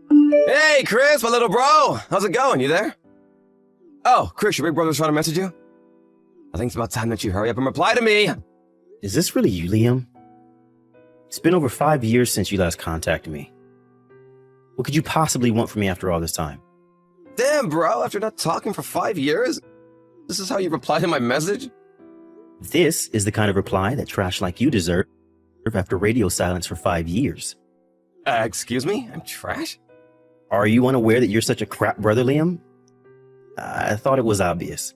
Hey, Chris, my little bro. How's it going? You there? Oh, Chris, your big brother's trying to message you? I think it's about time that you hurry up and reply to me. Is this really you, Liam? It's been over 5 years since you last contacted me. What could you possibly want from me after all this time? Damn, bro, after not talking for 5 years? This is how you reply to my message? This is the kind of reply that trash like you deserve after radio silence for 5 years. Excuse me? I'm trash? Are you unaware that you're such a crap brother, Liam? I thought it was obvious.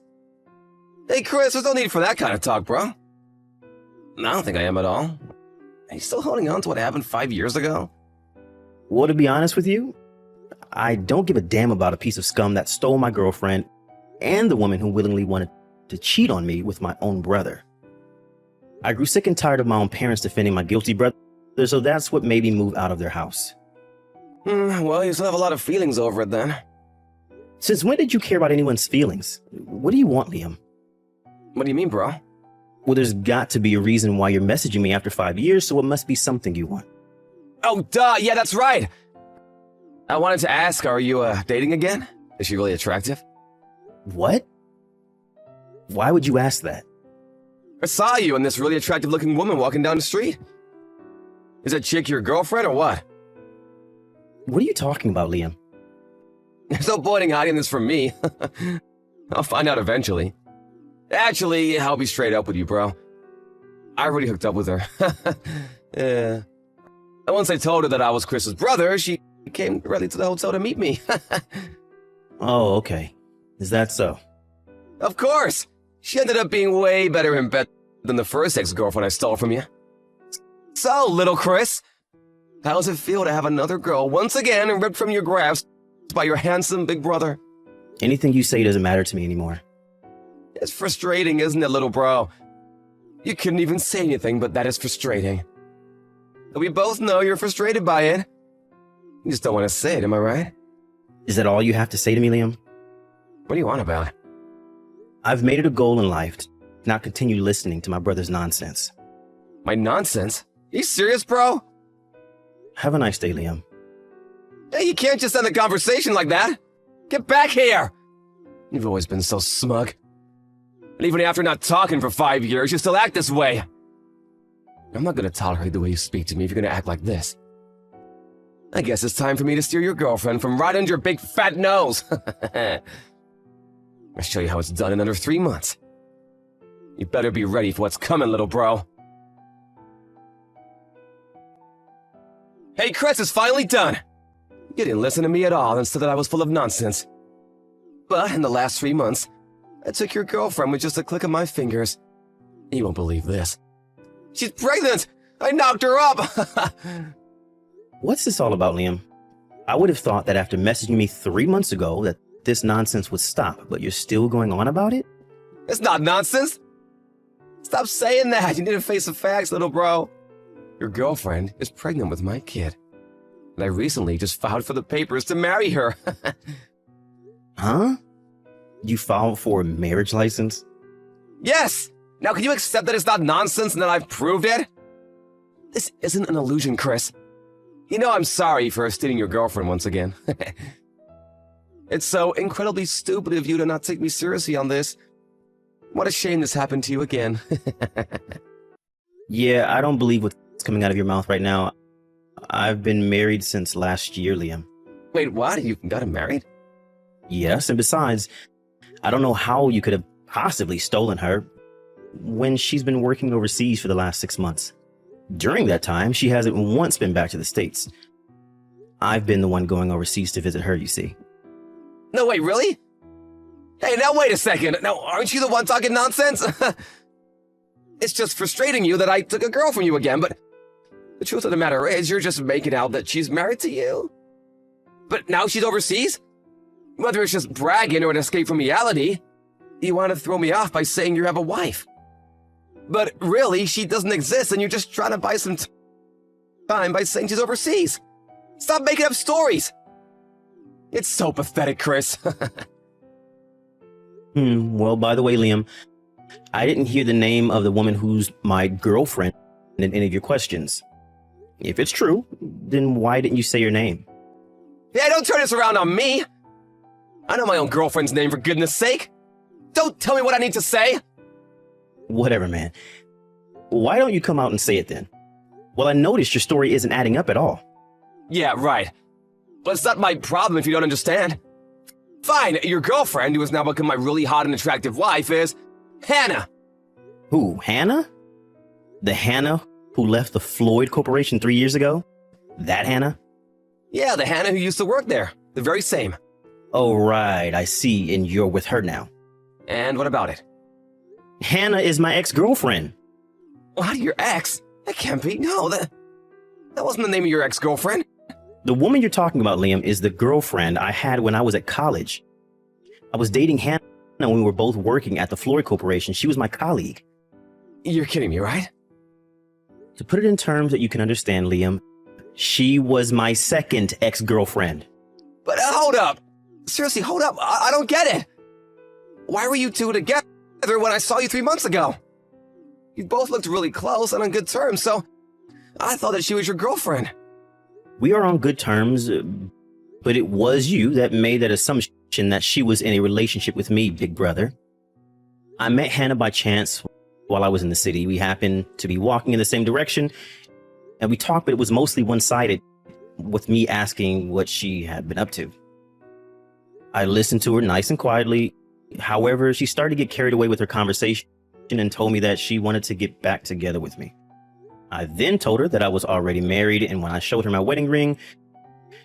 Hey, Chris, there's no need for that kind of talk, bro. I don't think I am at all. Are you still holding on to what happened 5 years ago? Well, to be honest with you, I don't give a damn about a piece of scum that stole my girlfriend and the woman who willingly wanted to cheat on me with my own brother. I grew sick and tired of my own parents defending my guilty brother, so that's what made me move out of their house. Well, you still have a lot of feelings over it then. Since when did you care about anyone's feelings? What do you want, Liam? What do you mean, bro? Well, there's got to be a reason why you're messaging me after 5 years, so it must be something you want. Oh, duh, yeah, that's right. I wanted to ask, are you, dating again? Is she really attractive? What? Why would you ask that? I saw you and this really attractive-looking woman walking down the street. Is that chick your girlfriend or what? What are you talking about, Liam? There's no point in hiding this from me. I'll find out eventually. Actually, I'll be straight up with you, bro. I already hooked up with her. Yeah. And once I told her that I was Chris's brother, she came directly to the hotel to meet me. Oh, okay. Is that so? Of course! She ended up being way better in bed than the first ex-girlfriend I stole from you. So, little Chris, how does it feel to have another girl once again ripped from your grasp by your handsome big brother? Anything you say doesn't matter to me anymore. It's frustrating, isn't it, little bro? You couldn't even say anything, but that is frustrating. We both know you're frustrated by it. You just don't want to say it, am I right? Is that all you have to say to me, Liam? What do you want about it? I've made it a goal in life to not continue listening to my brother's nonsense. My nonsense? Are you serious, bro? Have a nice day, Liam. Hey, you can't just end the conversation like that. Get back here! You've always been so smug. And even after not talking for 5 years, you still act this way. I'm not gonna tolerate the way you speak to me if you're gonna act like this. I guess it's time for me to steer your girlfriend from right under your big fat nose. I'll show you how it's done in under 3 months. You better be ready for what's coming, little bro. Hey, Chris, it's finally done. You didn't listen to me at all and said that I was full of nonsense. But in the last 3 months, I took your girlfriend with just a click of my fingers. You won't believe this. She's pregnant! I knocked her up! What's this all about, Liam? I would have thought that after messaging me 3 months ago that this nonsense would stop, but you're still going on about it? It's not nonsense! Stop saying that! You need to face the facts, little bro. Your girlfriend is pregnant with my kid. And I recently just filed for the papers to marry her. Huh? You filed for a marriage license? Yes! Now can you accept that it's not nonsense and that I've proved it? This isn't an illusion, Chris. You know I'm sorry for stealing your girlfriend once again. It's so incredibly stupid of you to not take me seriously on this. What a shame this happened to you again. Yeah, I don't believe what's coming out of your mouth right now. I've been married since last year, Liam. Wait, what? You got him married? Yes, and besides, I don't know how you could have possibly stolen her when she's been working overseas for the last 6 months. During that time, she hasn't once been back to the States. I've been the one going overseas to visit her, you see. No, wait, really? Hey, now wait a second. Now, aren't you the one talking nonsense? It's just frustrating you that I took a girl from you again, but the truth of the matter is you're just making out that she's married to you. But now she's overseas? Whether it's just bragging or an escape from reality, you want to throw me off by saying you have a wife. But really, she doesn't exist and you're just trying to buy some time by saying she's overseas. Stop making up stories. It's so pathetic, Chris. Well, by the way, Liam, I didn't hear the name of the woman who's my girlfriend in any of your questions. If it's true, then why didn't you say your name? Hey, don't turn this around on me. I know my own girlfriend's name, for goodness sake. Don't tell me what I need to say. Whatever, man. Why don't you come out and say it then? Well, I noticed your story isn't adding up at all. Yeah, right. But it's not my problem if you don't understand. Fine, your girlfriend, who has now become my really hot and attractive wife, is Hannah. Who, Hannah? The Hannah who left the Floyd Corporation 3 years ago? That Hannah? Yeah, the Hannah who used to work there. The very same. Oh, right, I see, and you're with her now. And what about it? Hannah is my ex-girlfriend. What, your ex? That can't be. No, that wasn't the name of your ex-girlfriend. The woman you're talking about, Liam, is the girlfriend I had when I was at college. I was dating Hannah when we were both working at the Floyd Corporation. She was my colleague. You're kidding me, right? To put it in terms that you can understand, Liam, she was my second ex-girlfriend. But hold up. Seriously, hold up. I don't get it. Why were you two together when I saw you 3 months ago? You both looked really close and on good terms, so I thought that she was your girlfriend. We are on good terms, but it was you that made that assumption that she was in a relationship with me, big brother. I met Hannah by chance while I was in the city. We happened to be walking in the same direction, and we talked, but it was mostly one-sided, with me asking what she had been up to. I listened to her nice and quietly. However, she started to get carried away with her conversation and told me that she wanted to get back together with me. I then told her that I was already married, and when I showed her my wedding ring,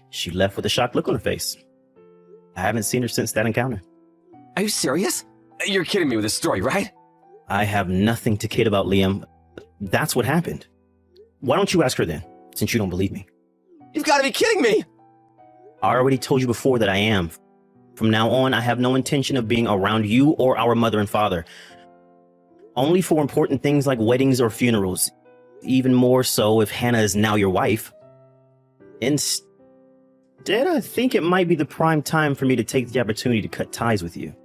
she left with a shocked look on her face. I haven't seen her since that encounter. Are you serious? You're kidding me with this story, right? I have nothing to kid about, Liam. That's what happened. Why don't you ask her then, since you don't believe me? You've got to be kidding me! I already told you before that I am. From now on, I have no intention of being around you or our mother and father. Only for important things like weddings or funerals. Even more so if Hannah is now your wife. Instead, I think it might be the prime time for me to take the opportunity to cut ties with you.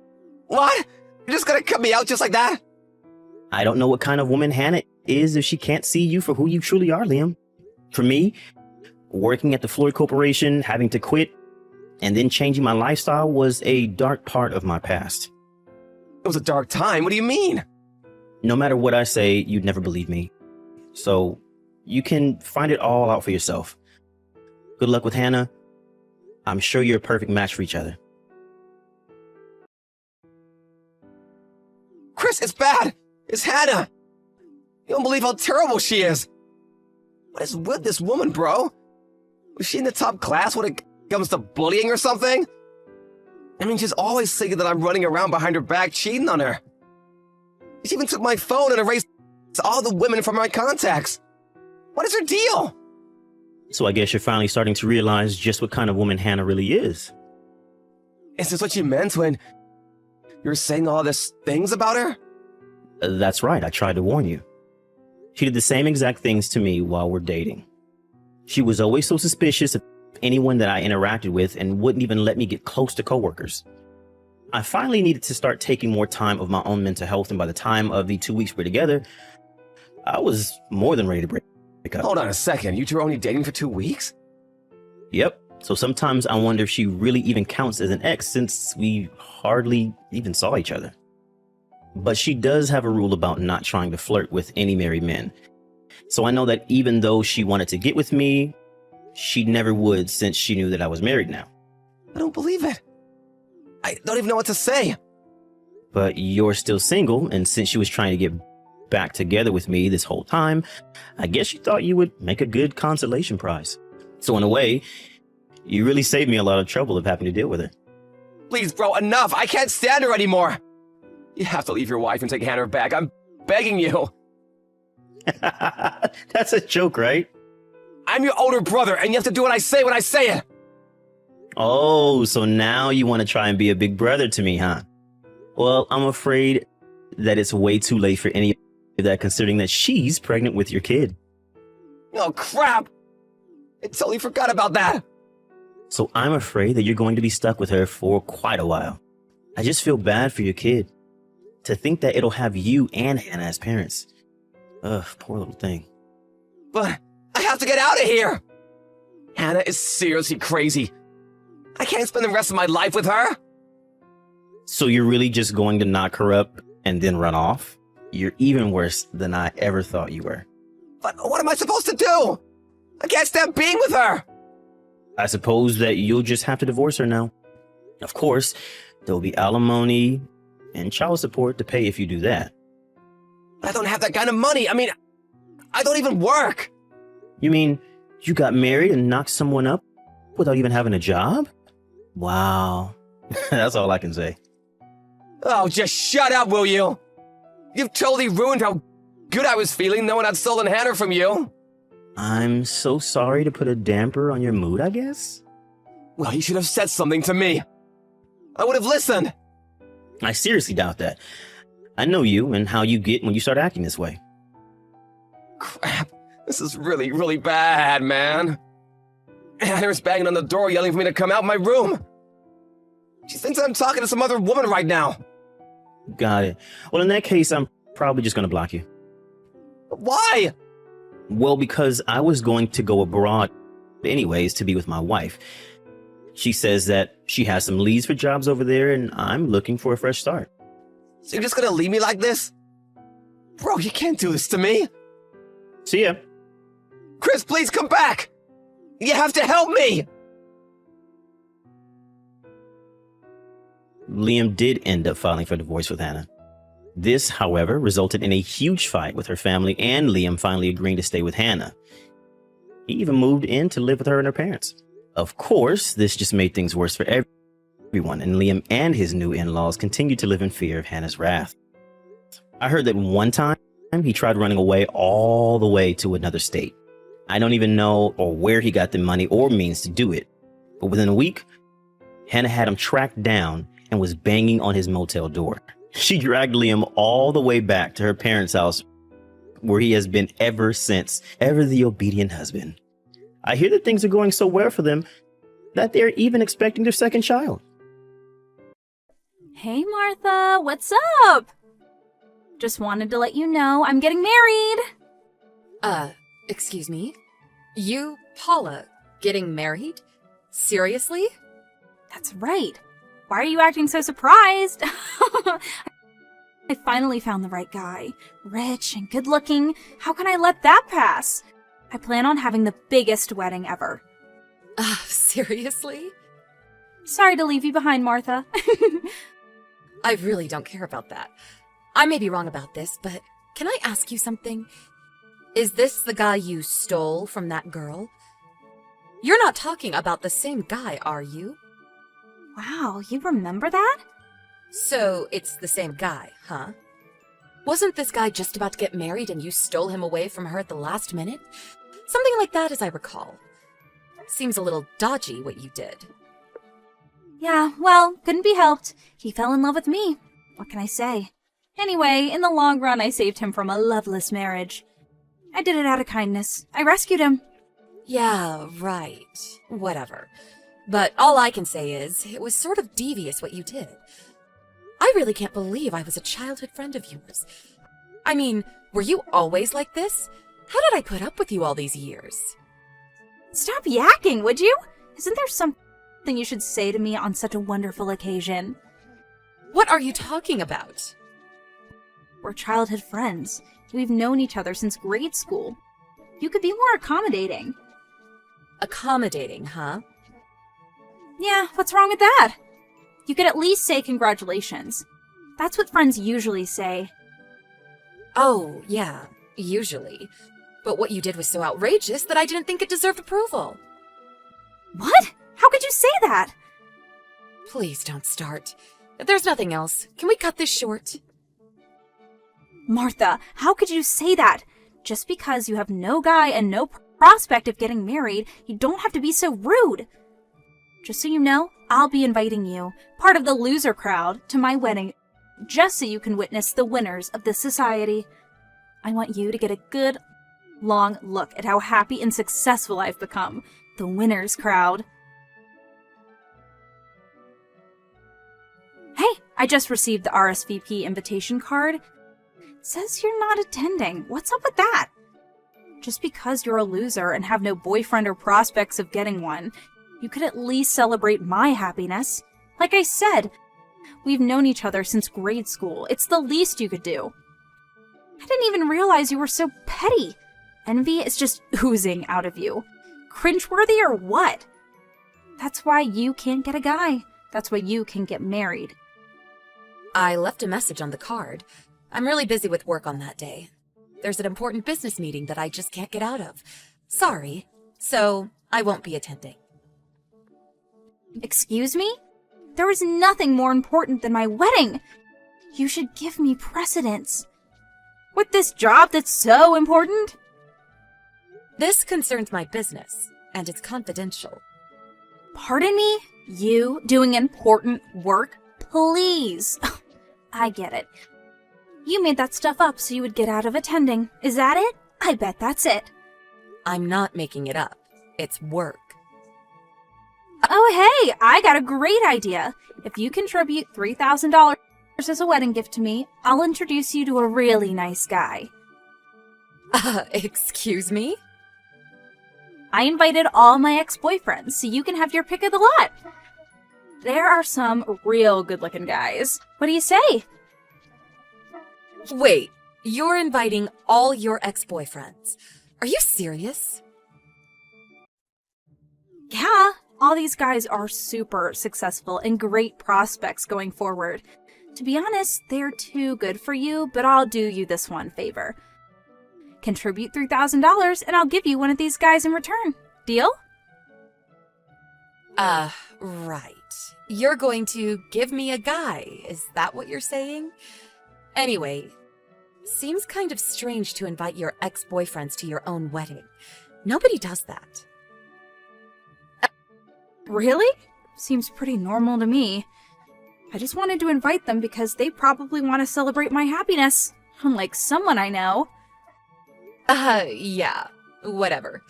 What? You're just gonna cut me out just like that? I don't know what kind of woman Hannah is if she can't see you for who you truly are, Liam. For me, working at the Floyd Corporation, having to quit, and then changing my lifestyle was a dark part of my past. It was a dark time. What do you mean? No matter what I say, you'd never believe me. So you can find it all out for yourself. Good luck with Hannah. I'm sure you're a perfect match for each other. Chris, it's bad. It's Hannah. You don't believe how terrible she is. What is with this woman, bro? Was she in the top class when it comes to bullying or something? I mean, she's always thinking that I'm running around behind her back cheating on her. She even took my phone and erased all the women from my contacts. What is her deal? So I guess you're finally starting to realize just what kind of woman Hannah really is. Is this what you meant when you were saying all these things about her? That's right, I tried to warn you. She did the same exact things to me while we're dating. She was always so suspicious of anyone that I interacted with and wouldn't even let me get close to coworkers. I finally needed to start taking more time of my own mental health, and by the time of the 2 weeks we're together, I was more than ready to break up. Hold on a second, you two were only dating for 2 weeks? Yep, so sometimes I wonder if she really even counts as an ex since we hardly even saw each other. But she does have a rule about not trying to flirt with any married men. So I know that even though she wanted to get with me, she never would since she knew that I was married now. I don't believe it. I don't even know what to say. But you're still single, and since she was trying to get back together with me this whole time, I guess she thought you would make a good consolation prize. So in a way, you really saved me a lot of trouble of having to deal with her. Please, bro, enough. I can't stand her anymore. You have to leave your wife and take Hannah back. I'm begging you. That's a joke, right? I'm your older brother, and you have to do what I say when I say it. Oh, so now you want to try and be a big brother to me, huh? Well, I'm afraid that it's way too late for any of that, considering that she's pregnant with your kid. Oh, crap. I totally forgot about that. So I'm afraid that you're going to be stuck with her for quite a while. I just feel bad for your kid. To think that it'll have you and Hannah as parents. Ugh, poor little thing. But I have to get out of here. Hannah is seriously crazy. I can't spend the rest of my life with her. So you're really just going to knock her up and then run off? You're even worse than I ever thought you were. But what am I supposed to do? I can't stand being with her. I suppose that you'll just have to divorce her now. Of course, there'll be alimony and child support to pay if you do that. I don't have that kind of money. I mean, I don't even work. You mean you got married and knocked someone up without even having a job? Wow. That's all I can say. Oh, just shut up, will you? You've totally ruined how good I was feeling knowing I'd stolen Hannah from you. I'm so sorry to put a damper on your mood, I guess. Well, you should have said something to me. I would have listened. I seriously doubt that. I know you and how you get when you start acting this way. Crap. This is really, really bad, man. Hannah's banging on the door yelling for me to come out my room. She thinks I'm talking to some other woman right now. Got it. Well, in that case, I'm probably just going to block you. Why? Well, because I was going to go abroad anyways to be with my wife. She says that she has some leads for jobs over there and I'm looking for a fresh start. So you're just gonna leave me like this? Bro, you can't do this to me. See ya. Chris, please come back. You have to help me. Liam did end up filing for divorce with Hannah. This, however, resulted in a huge fight with her family and Liam finally agreeing to stay with Hannah. He even moved in to live with her and her parents. Of course, this just made things worse for everyone, and Liam and his new in-laws continued to live in fear of Hannah's wrath. I heard that one time he tried running away all the way to another state. I don't even know or where he got the money or means to do it, but within a week, Hannah had him tracked down and was banging on his motel door. She dragged Liam all the way back to her parents' house, where he has been ever since, ever the obedient husband. I hear that things are going so well for them that they're even expecting their second child. Hey, Martha, what's up? Just wanted to let you know I'm getting married. Excuse me? You, Paula, getting married? Seriously? That's right. Why are you acting so surprised? I finally found the right guy. Rich and good looking. How can I let that pass? I plan on having the biggest wedding ever. Seriously? Sorry to leave you behind, Martha. I really don't care about that. I may be wrong about this, but can I ask you something? Is this the guy you stole from that girl? You're not talking about the same guy, are you? Wow, you remember that? So it's the same guy, huh? Wasn't this guy just about to get married and you stole him away from her at the last minute? Something like that, as I recall. Seems a little dodgy what you did. Yeah, well, couldn't be helped. He fell in love with me. What can I say? Anyway, in the long run, I saved him from a loveless marriage. I did it out of kindness. I rescued him. Yeah, right. Whatever. But all I can say is, it was sort of devious what you did. I really can't believe I was a childhood friend of yours. I mean, were you always like this? How did I put up with you all these years? Stop yakking, would you? Isn't there something you should say to me on such a wonderful occasion? What are you talking about? We're childhood friends. We've known each other since grade school. You could be more accommodating. Accommodating, huh? Yeah, what's wrong with that? You could at least say congratulations. That's what friends usually say. Oh, yeah, usually. But what you did was so outrageous that I didn't think it deserved approval. What? How could you say that? Please don't start. If there's nothing else, can we cut this short? Martha, how could you say that? Just because you have no guy and no prospect of getting married, you don't have to be so rude. Just so you know, I'll be inviting you, part of the loser crowd, to my wedding, just so you can witness the winners of this society. I want you to get a good, long look at how happy and successful I've become. The winners crowd. Hey, I just received the RSVP invitation card. It says you're not attending. What's up with that? Just because you're a loser and have no boyfriend or prospects of getting one, You could at least celebrate my happiness. Like I said, we've known each other since grade school. It's the least you could do. I didn't even realize you were so petty. Envy is just oozing out of you. Cringeworthy or what? That's why you can't get a guy. That's why you can get married. I left a message on the card. I'm really busy with work on that day. There's an important business meeting that I just can't get out of. Sorry. So, I won't be attending. Excuse me? There is nothing more important than my wedding. You should give me precedence. With this job that's so important? This concerns my business, and it's confidential. Pardon me? You doing important work? Please. I get it. You made that stuff up so you would get out of attending. Is that it? I bet that's it. I'm not making it up. It's work. Oh, hey, I got a great idea. If you contribute $3,000 as a wedding gift to me, I'll introduce you to a really nice guy. Excuse me? I invited all my ex-boyfriends, so you can have your pick of the lot. There are some real good-looking guys. What do you say? Wait, you're inviting all your ex-boyfriends. Are you serious? Yeah, all these guys are super successful and great prospects going forward. To be honest, they're too good for you, but I'll do you this one favor. Contribute $3,000 and I'll give you one of these guys in return. Deal? Right. You're going to give me a guy, is that what you're saying? Anyway, seems kind of strange to invite your ex-boyfriends to your own wedding. Nobody does that. Really? Seems pretty normal to me. I just wanted to invite them because they probably want to celebrate my happiness, unlike someone I know. Yeah, whatever.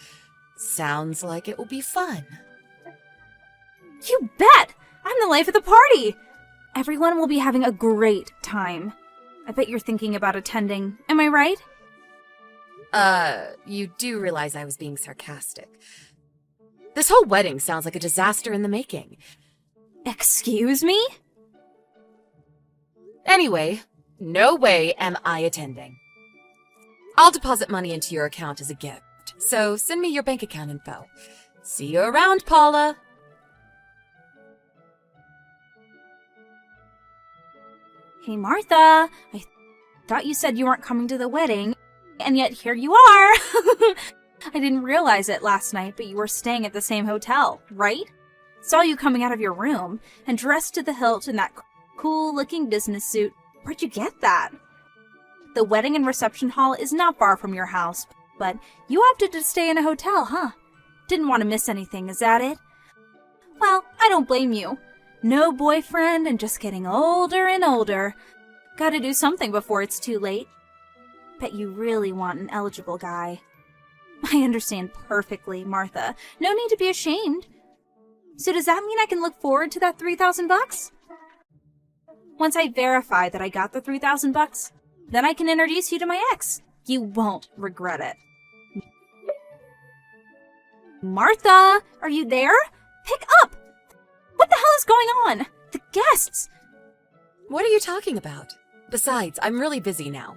Sounds like it will be fun. You bet! I'm the life of the party! Everyone will be having a great time. I bet you're thinking about attending. Am I right? You do realize I was being sarcastic. This whole wedding sounds like a disaster in the making. Excuse me? Anyway, no way am I attending. I'll deposit money into your account as a gift, so send me your bank account info. See you around, Paula. Hey, Martha. I thought you said you weren't coming to the wedding, and yet here you are. I didn't realize it last night, but you were staying at the same hotel, right? Saw you coming out of your room and dressed to the hilt in that cool-looking business suit. Where'd you get that? The wedding and reception hall is not far from your house, but you opted to stay in a hotel, huh? Didn't want to miss anything, is that it? Well, I don't blame you. No boyfriend and just getting older and older. Gotta do something before it's too late. Bet you really want an eligible guy. I understand perfectly, Martha. No need to be ashamed. So does that mean I can look forward to that $3,000? Once I verify that I got the $3,000, then I can introduce you to my ex. You won't regret it. Martha, are you there? Pick up! What the hell is going on? The guests! What are you talking about? Besides, I'm really busy now.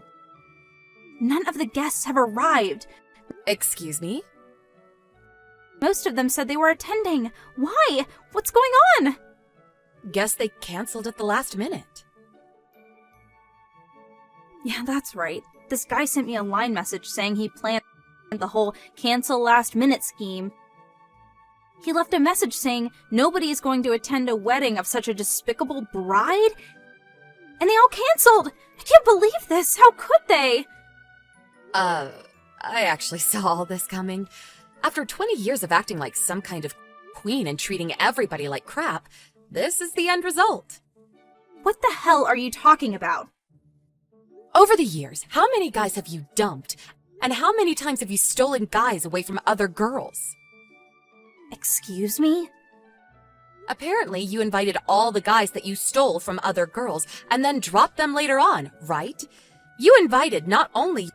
None of the guests have arrived. Excuse me? Most of them said they were attending. Why? What's going on? Guess they canceled at the last minute. Yeah, that's right. This guy sent me a line message saying he planned the whole cancel last minute scheme. He left a message saying nobody is going to attend a wedding of such a despicable bride. And they all canceled. I can't believe this. How could they? I actually saw all this coming. After 20 years of acting like some kind of queen and treating everybody like crap, this is the end result. What the hell are you talking about? Over the years, how many guys have you dumped? And how many times have you stolen guys away from other girls? Excuse me? Apparently, you invited all the guys that you stole from other girls and then dropped them later on, right? You invited not only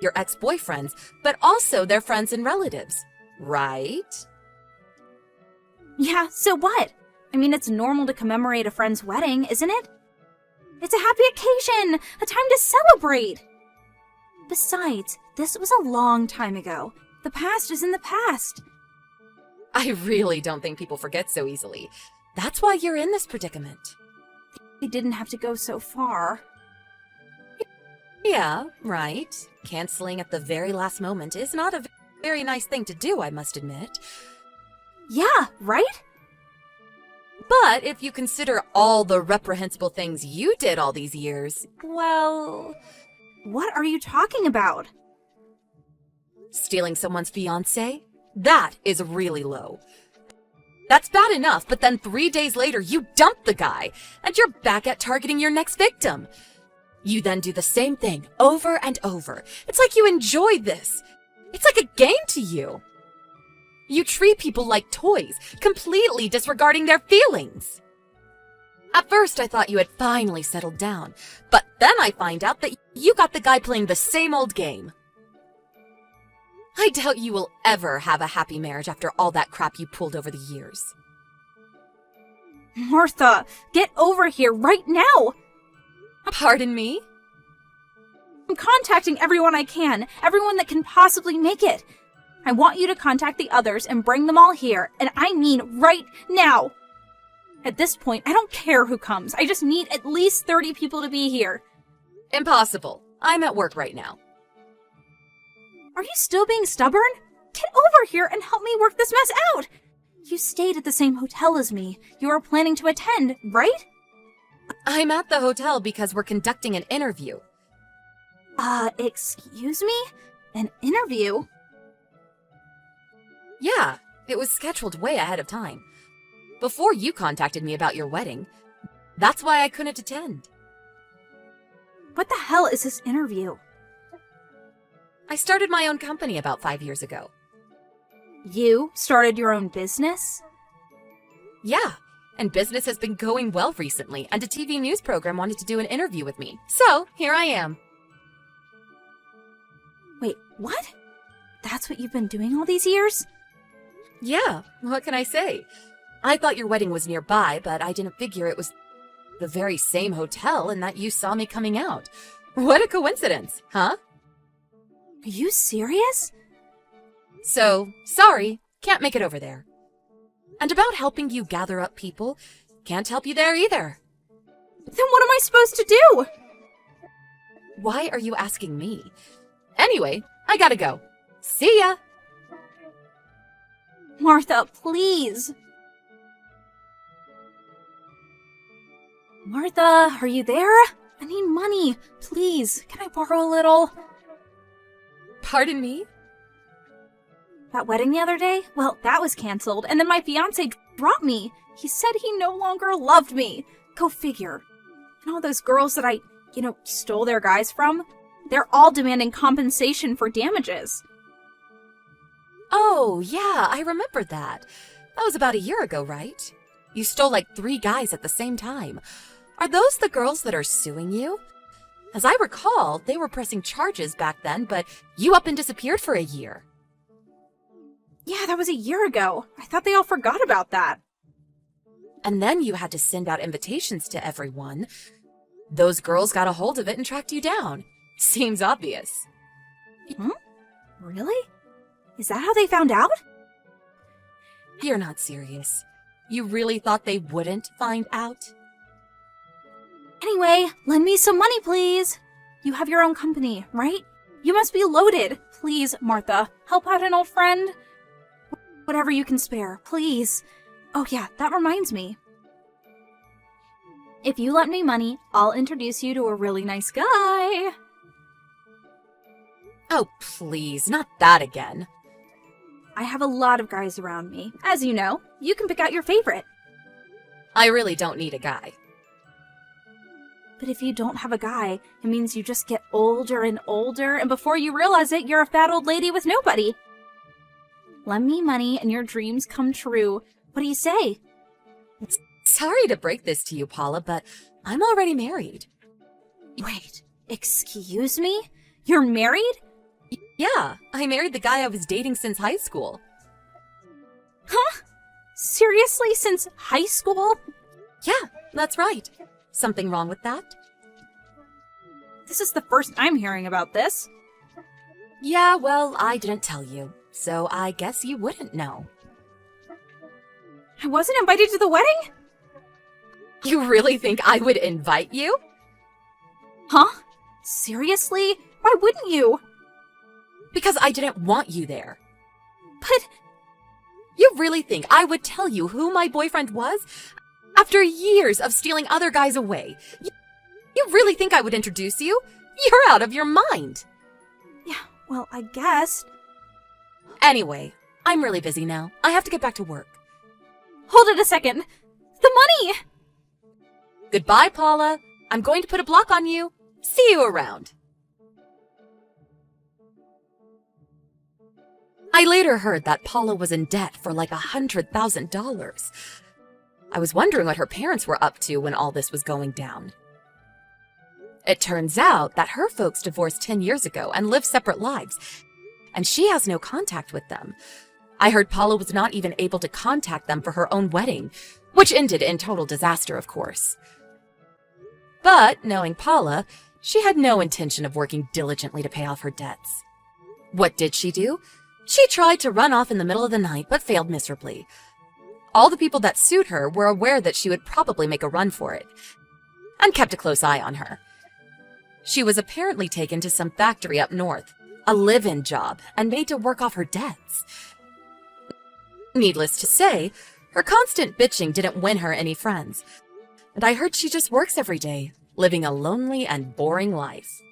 your ex-boyfriends, but also their friends and relatives, right? Yeah, so what? I mean, it's normal to commemorate a friend's wedding, isn't it? It's a happy occasion, a time to celebrate. Besides, this was a long time ago. The past is in the past. I really don't think people forget so easily. That's why you're in this predicament. They didn't have to go so far. Yeah, right. Canceling at the very last moment is not a very nice thing to do, I must admit. Yeah, right? But if you consider all the reprehensible things you did all these years, well, What are you talking about? stealing someone's fiancé? That is really low. That's bad enough, but then 3 days later you dump the guy, and you're back at targeting your next victim. You then do the same thing over and over. It's like you enjoy this. It's like a game to you. You treat people like toys, completely disregarding their feelings. At first, I thought you had finally settled down, but then I find out that you got the guy playing the same old game. I doubt you will ever have a happy marriage after all that crap you pulled over the years. Martha, get over here right now! Pardon me? I'm contacting everyone I can, everyone that can possibly make it. I want you to contact the others and bring them all here, and I mean right now. At this point, I don't care who comes. I just need at least 30 people to be here. Impossible. I'm at work right now. Are you still being stubborn? Get over here and help me work this mess out. You stayed at the same hotel as me. You were planning to attend, right? I'm at the hotel because we're conducting an interview. Excuse me? An interview? Yeah, it was scheduled way ahead of time. Before you contacted me about your wedding. That's why I couldn't attend. What the hell is this interview? I started my own company about 5 years ago. You started your own business? Yeah, and business has been going well recently, and a TV news program wanted to do an interview with me. So, here I am. Wait, what? That's what you've been doing all these years? Yeah, what can I say? I thought your wedding was nearby, but I didn't figure it was the very same hotel and that you saw me coming out. What a coincidence, huh? Are you serious? So, sorry, can't make it over there. And about helping you gather up people, can't help you there either. Then what am I supposed to do? Why are you asking me? Anyway, I gotta go. See ya! Martha, please. Martha, are you there? I need money. Please, can I borrow a little? Pardon me? That wedding the other day? Well, that was canceled, and then my fiance dropped me. He said he no longer loved me. Go figure. And all those girls that I, stole their guys from, they're all demanding compensation for damages. Oh, yeah, I remembered that. That was about a year ago, right? You stole like 3 guys at the same time. Are those the girls that are suing you? As I recall, they were pressing charges back then, but you up and disappeared for a year. Yeah, that was a year ago. I thought they all forgot about that. And then you had to send out invitations to everyone. Those girls got a hold of it and tracked you down. Seems obvious. Really? Is that how they found out? You're not serious. You really thought they wouldn't find out? Anyway, lend me some money, please. You have your own company, right? You must be loaded. Please, Martha, help out an old friend. Whatever you can spare, please. Oh yeah, that reminds me. If you lend me money, I'll introduce you to a really nice guy. Oh, please, not that again. I have a lot of guys around me. As you know, you can pick out your favorite. I really don't need a guy. But if you don't have a guy, it means you just get older and older, and before you realize it, you're a fat old lady with nobody. Lend me money and your dreams come true. What do you say? Sorry to break this to you, Paula, but I'm already married. Wait, excuse me? You're married? Yeah, I married the guy I was dating since high school. Huh? Seriously, since high school? Yeah, that's right. Something wrong with that? This is the first I'm hearing about this. Yeah, well, I didn't tell you, so I guess you wouldn't know. I wasn't invited to the wedding? You really think I would invite you? Huh? Seriously? Why wouldn't you? Because I didn't want you there. But You really think I would tell you who my boyfriend was? After years of stealing other guys away. You really think I would introduce you? You're out of your mind. yeah, well, I guess. Anyway, I'm really busy now. I have to get back to work. Hold it a second. The money! Goodbye, Paula. I'm going to put a block on you. See you around. I later heard that Paula was in debt for like $100,000. I was wondering what her parents were up to when all this was going down. It turns out that her folks divorced 10 years ago and live separate lives, and she has no contact with them. I heard Paula was not even able to contact them for her own wedding, which ended in total disaster, of course. But, knowing Paula, she had no intention of working diligently to pay off her debts. What did she do? She tried to run off in the middle of the night, but failed miserably. All the people that sued her were aware that she would probably make a run for it, and kept a close eye on her. She was apparently taken to some factory up north, a live-in job, and made to work off her debts. Needless to say, her constant bitching didn't win her any friends, and I heard she just works every day, living a lonely and boring life.